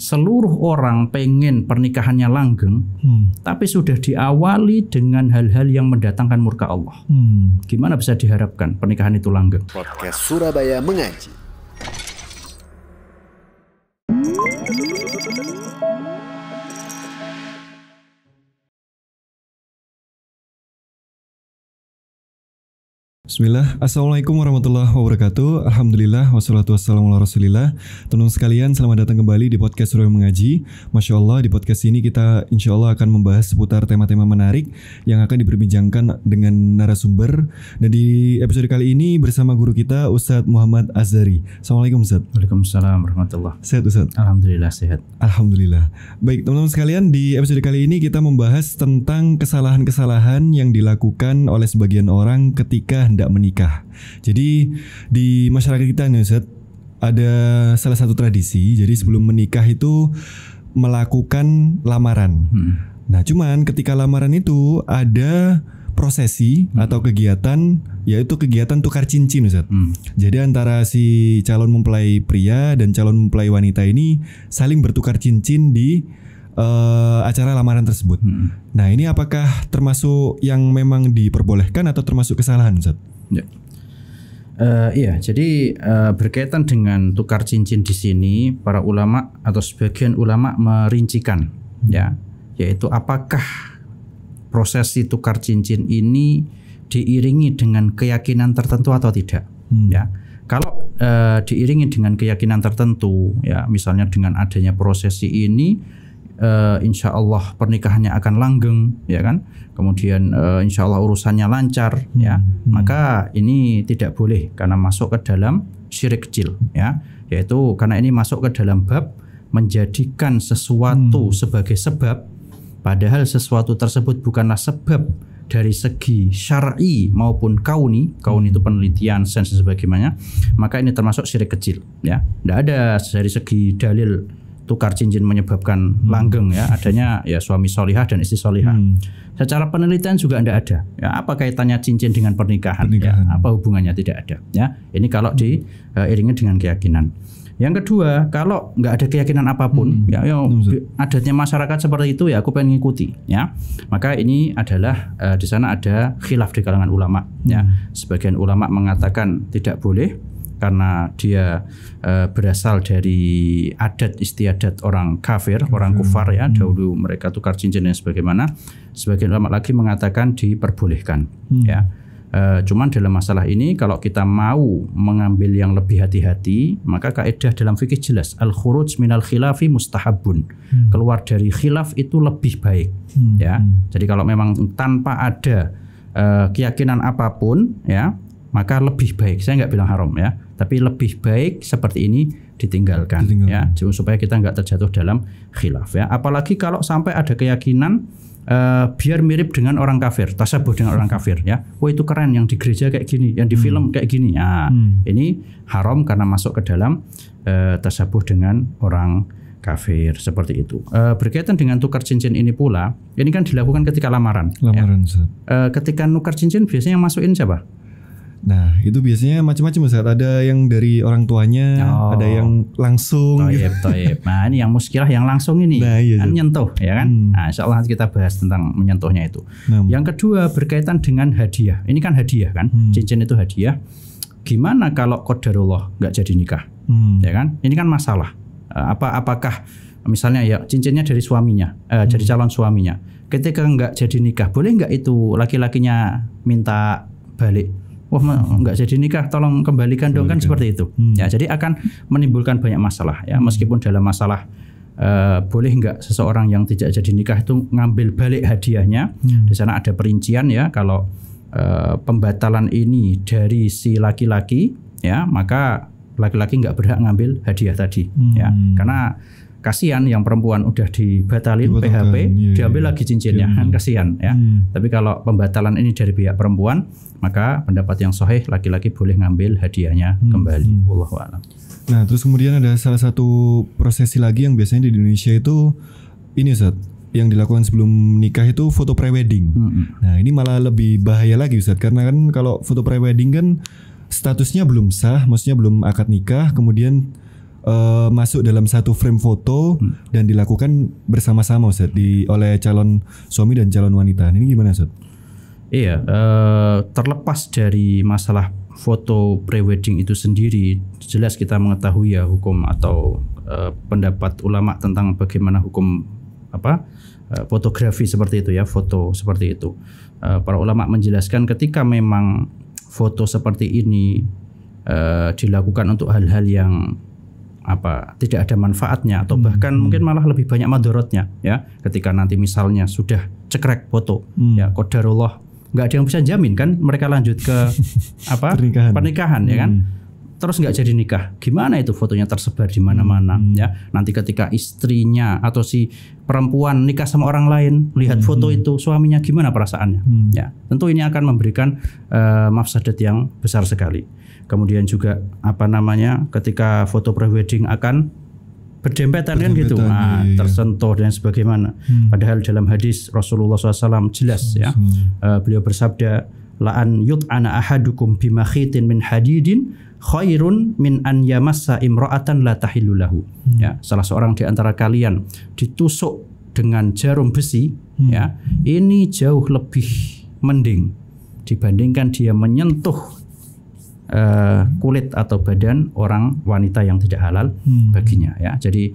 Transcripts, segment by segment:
seluruh orang pengen pernikahannya langgeng, tapi sudah diawali dengan hal-hal yang mendatangkan murka Allah. Gimana bisa diharapkan pernikahan itu langgeng? Podcast Surabaya Mengaji. Bismillah, Assalamualaikum warahmatullahi wabarakatuh. Alhamdulillah, wassalatu wassalamu ala rasulillah. Teman-teman sekalian, selamat datang kembali di podcast Surabaya Mengaji. Masya Allah, di podcast ini kita insya Allah akan membahas seputar tema-tema menarik yang akan diperbincangkan dengan narasumber. Dan di episode kali ini bersama guru kita Ustadz Muhammad Azhari. Assalamualaikum Ustadz. Waalaikumsalam warahmatullahi. Sehat Ustadz? Alhamdulillah sehat. Alhamdulillah. Baik teman-teman sekalian, di episode kali ini kita membahas tentang kesalahan-kesalahan yang dilakukan oleh sebagian orang ketika hendak menikah. Jadi di masyarakat kita nih Ustaz, ada salah satu tradisi. Jadi sebelum menikah itu melakukan lamaran. Nah cuman ketika lamaran itu ada prosesi atau kegiatan, yaitu kegiatan tukar cincin Ustaz. Jadi antara si calon mempelai pria dan calon mempelai wanita ini saling bertukar cincin di acara lamaran tersebut. Nah ini apakah termasuk yang memang diperbolehkan atau termasuk kesalahan Ustaz? Ya. Iya, jadi berkaitan dengan tukar cincin di sini, para ulama atau sebagian ulama merincikan, ya, yaitu apakah prosesi tukar cincin ini diiringi dengan keyakinan tertentu atau tidak, ya. Kalau diiringi dengan keyakinan tertentu, ya, misalnya dengan adanya prosesi ini, insya Allah pernikahannya akan langgeng, ya kan? Kemudian insya Allah urusannya lancar, ya. Maka ini tidak boleh karena masuk ke dalam syirik kecil, ya. Yaitu karena ini masuk ke dalam bab menjadikan sesuatu sebagai sebab, padahal sesuatu tersebut bukanlah sebab dari segi syar'i maupun kauni. Kauni itu penelitian, sains dan sebagainya. Maka ini termasuk syirik kecil, ya. Tidak ada dari segi dalil tukar cincin menyebabkan langgeng, ya. Adanya ya suami solihah dan istri solihah. Secara penelitian juga tidak ada, ya. Apa kaitannya cincin dengan pernikahan? Ya, apa hubungannya? Tidak ada, ya. Ini kalau diiringi dengan keyakinan. Yang kedua, kalau nggak ada keyakinan apapun, ya, adatnya masyarakat seperti itu, ya aku pengen ngikuti, ya. Maka ini adalah di sana ada khilaf di kalangan ulama, ya. Sebagian ulama mengatakan tidak boleh karena dia berasal dari adat istiadat orang kafir, orang kufar, ya. Dahulu mereka tukar cincin dan sebagaimana. Sebagian ulama lagi mengatakan diperbolehkan, ya. Cuman dalam masalah ini kalau kita mau mengambil yang lebih hati-hati, maka kaidah dalam fikih jelas, al-khuruj minal khilafi mustahabun. Keluar dari khilaf itu lebih baik, ya. Jadi kalau memang tanpa ada keyakinan apapun, ya, maka lebih baik. Saya nggak bilang haram, ya, tapi lebih baik seperti ini ditinggalkan. Ya, supaya kita nggak terjatuh dalam khilaf, ya. Apalagi kalau sampai ada keyakinan biar mirip dengan orang kafir, tasabuh dengan orang kafir, ya. Oh itu keren yang di gereja kayak gini, yang di film kayak gini. Nah, ini haram karena masuk ke dalam tasabuh dengan orang kafir seperti itu. Berkaitan dengan tukar cincin ini pula, ini kan dilakukan ketika lamaran. Ya. Ketika nukar cincin biasanya yang masukin siapa? Nah itu biasanya macam-macam Ustaz. Ada yang dari orang tuanya, ada yang langsung. Toyib. Nah ini yang muskilah yang langsung ini, kan nyentuh, ya kan. Nah insya Allah nanti kita bahas tentang menyentuhnya itu. Yang kedua berkaitan dengan hadiah. Ini kan hadiah kan, cincin itu hadiah. Gimana kalau qadarullah nggak jadi nikah, ya kan? Ini kan masalah. Apakah misalnya ya cincinnya dari suaminya, dari calon suaminya. Ketika nggak jadi nikah, boleh nggak itu laki-lakinya minta balik? Wah nggak jadi nikah, tolong kembalikan dong, kan seperti itu. Ya, jadi akan menimbulkan banyak masalah, ya. Meskipun dalam masalah boleh nggak seseorang yang tidak jadi nikah itu ngambil balik hadiahnya, di sana ada perincian, ya. Kalau pembatalan ini dari si laki-laki, ya, maka laki-laki nggak berhak ngambil hadiah tadi, ya. Karena kasihan yang perempuan udah dibatalin PHP, diambil lagi cincinnya, kan kasihan, ya. Tapi kalau pembatalan ini dari pihak perempuan, maka pendapat yang sahih laki-laki boleh ngambil hadiahnya kembali. Wallahu a'lam. Nah, terus kemudian ada salah satu prosesi lagi yang biasanya di Indonesia itu ini Ustaz, yang dilakukan sebelum nikah itu foto prewedding. Nah, ini malah lebih bahaya lagi Ustaz, karena kan kalau foto prewedding kan statusnya belum sah, maksudnya belum akad nikah, kemudian masuk dalam satu frame foto dan dilakukan bersama-sama Ustaz oleh calon suami dan calon wanita. Ini gimana Ustaz? Iya, terlepas dari masalah foto prewedding itu sendiri, jelas kita mengetahui ya hukum atau pendapat ulama tentang bagaimana hukum fotografi seperti itu ya, foto seperti itu. Para ulama menjelaskan ketika memang foto seperti ini dilakukan untuk hal-hal yang tidak ada manfaatnya atau bahkan mungkin malah lebih banyak madorotnya ya. Ketika nanti misalnya sudah cekrek foto ya, qadarullah nggak ada yang bisa jamin kan mereka lanjut ke pernikahan ya kan, terus nggak jadi nikah, gimana itu fotonya tersebar di mana-mana ya. Nanti ketika istrinya atau si perempuan nikah sama orang lain lihat foto itu suaminya, gimana perasaannya ya. Tentu ini akan memberikan mafsadat yang besar sekali. Kemudian juga ketika foto prewedding akan berdempetan kan gitu, tersentuh dan sebagaimana. Padahal dalam hadis Rasulullah SAW jelas ya, beliau bersabda, la'an yut'ana ahadukum bimakhitin min hadidin khairun min an yamassa imra'atan la tahillu lahu. Ya, salah seorang di antara kalian ditusuk dengan jarum besi ya, ini jauh lebih mending dibandingkan dia menyentuh kulit atau badan orang wanita yang tidak halal baginya ya. Jadi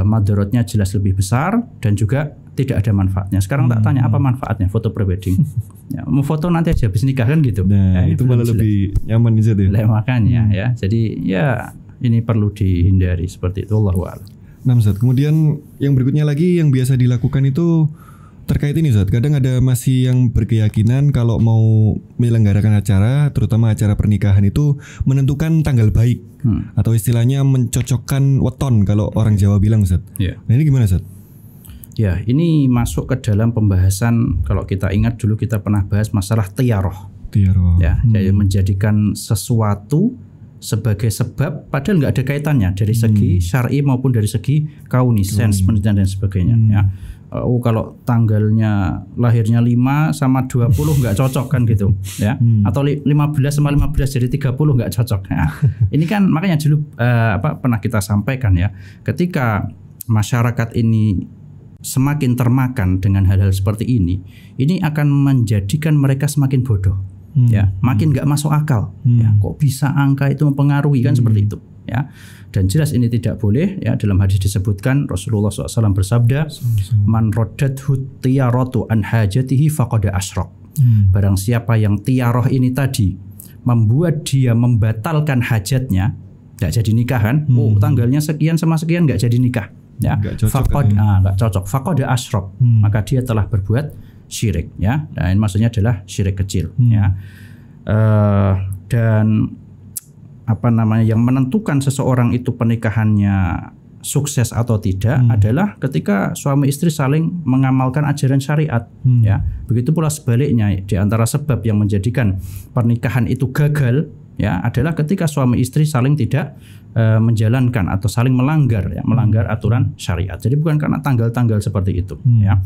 madorotnya jelas lebih besar dan juga tidak ada manfaatnya. Sekarang tak tanya apa manfaatnya foto prewedding. Ya, mau foto nanti aja habis nikah kan gitu. Nah, itu malah lebih nyaman di situ. Makanya ya. Jadi ya ini perlu dihindari seperti itu, Allahu a'lam. Nah, Ustaz, kemudian yang berikutnya lagi yang biasa dilakukan itu terkait ini Ustaz, kadang ada masih yang berkeyakinan kalau mau menyelenggarakan acara, terutama acara pernikahan itu menentukan tanggal baik atau istilahnya mencocokkan weton kalau orang Jawa bilang Ustaz. Nah ini gimana Ustaz? Ya, ini masuk ke dalam pembahasan, kalau kita ingat dulu kita pernah bahas masalah tiaroh. Ya, jadi menjadikan sesuatu sebagai sebab padahal nggak ada kaitannya dari segi syar'i maupun dari segi kauni, sains penelitian dan sebagainya ya. Kalau tanggalnya lahirnya 5 sama 20 nggak cocok kan gitu ya, atau 15 sama 15 jadi 30 nggak cocok. Nah, ini kan makanya dulu pernah kita sampaikan ya, ketika masyarakat ini semakin termakan dengan hal-hal seperti ini akan menjadikan mereka semakin bodoh ya, makin nggak masuk akal ya, kok bisa angka itu mempengaruhi kan seperti itu ya. Dan jelas ini tidak boleh ya. Dalam hadis disebutkan Rasulullah SAW bersabda, man raddathu tiyaratu an hajatihi faqad asyraq. Barang siapa yang tiaroh ini tadi membuat dia membatalkan hajatnya, tidak jadi nikahan, tanggalnya sekian sama sekian nggak jadi nikah ya, nggak cocok, faqad asyraq, maka dia telah berbuat syirik ya. Dan maksudnya adalah syirik kecil ya. Dan yang menentukan seseorang itu pernikahannya sukses atau tidak adalah ketika suami istri saling mengamalkan ajaran syariat ya. Begitu pula sebaliknya, di antara sebab yang menjadikan pernikahan itu gagal ya adalah ketika suami istri saling tidak menjalankan atau saling melanggar aturan syariat. Jadi bukan karena tanggal-tanggal seperti itu ya.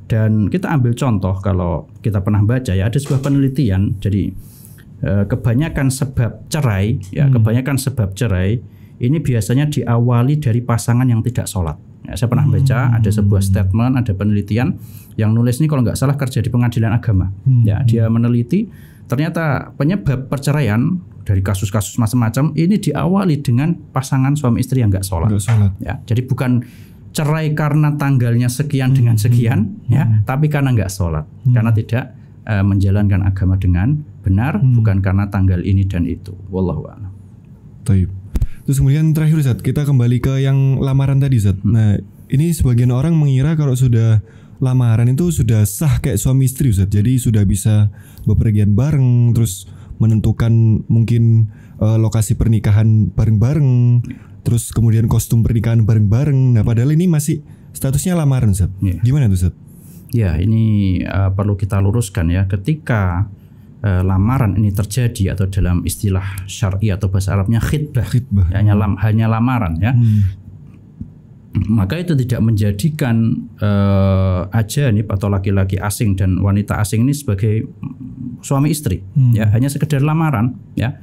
Dan kita ambil contoh, kalau kita pernah baca ya, ada sebuah penelitian. Jadi kebanyakan sebab cerai ini biasanya diawali dari pasangan yang tidak sholat ya. Saya pernah baca ada sebuah statement, ada penelitian yang nulis ini kalau nggak salah kerja di pengadilan agama ya. Dia meneliti ternyata penyebab perceraian dari kasus-kasus macam-macam ini diawali dengan pasangan suami istri yang nggak sholat ya. Jadi bukan cerai karena tanggalnya sekian dengan sekian ya, tapi karena nggak sholat, karena tidak menjalankan agama dengan benar, bukan karena tanggal ini dan itu. Wallahu a'lam. Taib. Terus kemudian terakhir Ustaz, kita kembali ke yang lamaran tadi Ustaz. Nah, ini sebagian orang mengira kalau sudah lamaran itu sudah sah kayak suami istri Ustaz. Jadi sudah bisa bepergian bareng, terus menentukan mungkin lokasi pernikahan bareng-bareng, terus kemudian kostum pernikahan bareng-bareng. Nah, padahal ini masih statusnya lamaran Ustaz. Gimana tuh Ustaz? Ya, ini perlu kita luruskan ya. Ketika lamaran ini terjadi atau dalam istilah syar'i atau bahasa Arabnya khitbah. Hanya lamaran ya. Maka itu tidak menjadikan ajanib atau laki-laki asing dan wanita asing ini sebagai suami istri ya, hanya sekedar lamaran ya.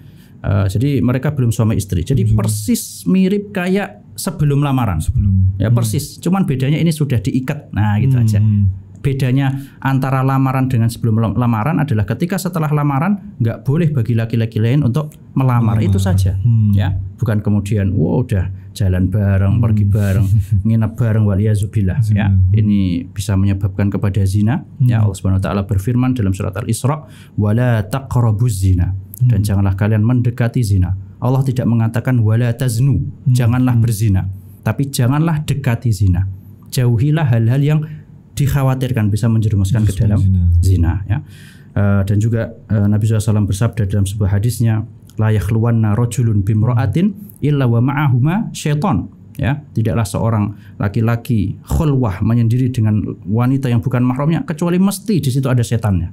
Jadi mereka belum suami istri. Jadi persis mirip kayak sebelum lamaran. Ya persis. Cuman bedanya ini sudah diikat. Nah, gitu aja. Bedanya antara lamaran dengan sebelum lamaran adalah ketika setelah lamaran nggak boleh bagi laki-laki lain untuk melamar. Itu saja. Ya, bukan kemudian udah jalan bareng, pergi bareng, nginep bareng, waliyazubillah. Ya, ini bisa menyebabkan kepada zina. Ya, Allah Subhanahu wa taala berfirman dalam surat Al-Isra, "Wala taqrabuz zina." Dan janganlah kalian mendekati zina. Allah tidak mengatakan wala taznu, janganlah berzina, tapi janganlah dekati zina. Jauhilah hal-hal yang dikhawatirkan bisa menjerumuskan ke dalam zina. Ya. Dan juga Nabi SAW bersabda dalam sebuah hadisnya, la yakhluwanna rajulun bimra'atin illa wa ma'ahuma syaitan. Ya, tidaklah seorang laki-laki khulwah menyendiri dengan wanita yang bukan mahramnya kecuali mesti di situ ada setannya.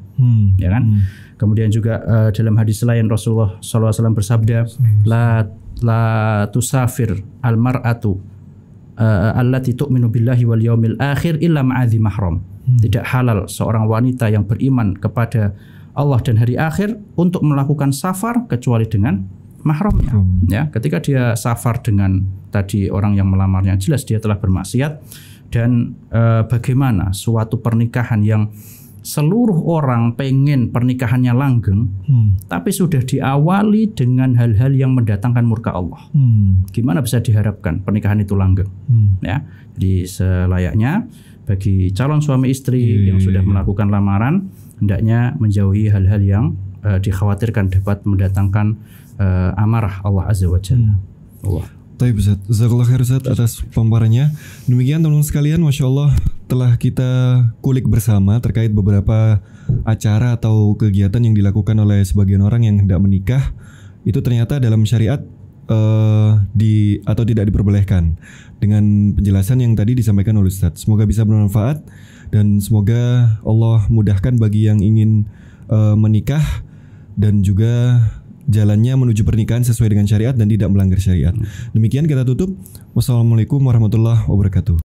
Ya kan? Kemudian juga dalam hadis lain Rasulullah SAW bersabda, la tusafir al-mar'atu allati tu'minu billahi wal yaumil akhir illa ma'adhi mahram. Tidak halal seorang wanita yang beriman kepada Allah dan hari akhir untuk melakukan safar kecuali dengan mahramnya. Ya, ketika dia safar dengan tadi orang yang melamarnya, jelas dia telah bermaksiat. Dan bagaimana suatu pernikahan yang seluruh orang pengen pernikahannya langgeng, tapi sudah diawali dengan hal-hal yang mendatangkan murka Allah. Gimana bisa diharapkan pernikahan itu langgeng? Ya, jadi selayaknya bagi calon suami istri yang sudah melakukan lamaran hendaknya menjauhi hal-hal yang dikhawatirkan dapat mendatangkan amarah Allah Azza wa Jalla. Allah. Baik Ustaz, jazakallah khair Ustaz atas pemaparannya. Demikian teman-teman sekalian, Masya Allah telah kita kulik bersama terkait beberapa acara atau kegiatan yang dilakukan oleh sebagian orang yang hendak menikah. Itu ternyata dalam syariat atau tidak diperbolehkan, dengan penjelasan yang tadi disampaikan oleh Ustaz. Semoga bisa bermanfaat dan semoga Allah mudahkan bagi yang ingin menikah dan juga jalannya menuju pernikahan sesuai dengan syariat dan tidak melanggar syariat. Demikian kita tutup. Wassalamualaikum warahmatullahi wabarakatuh.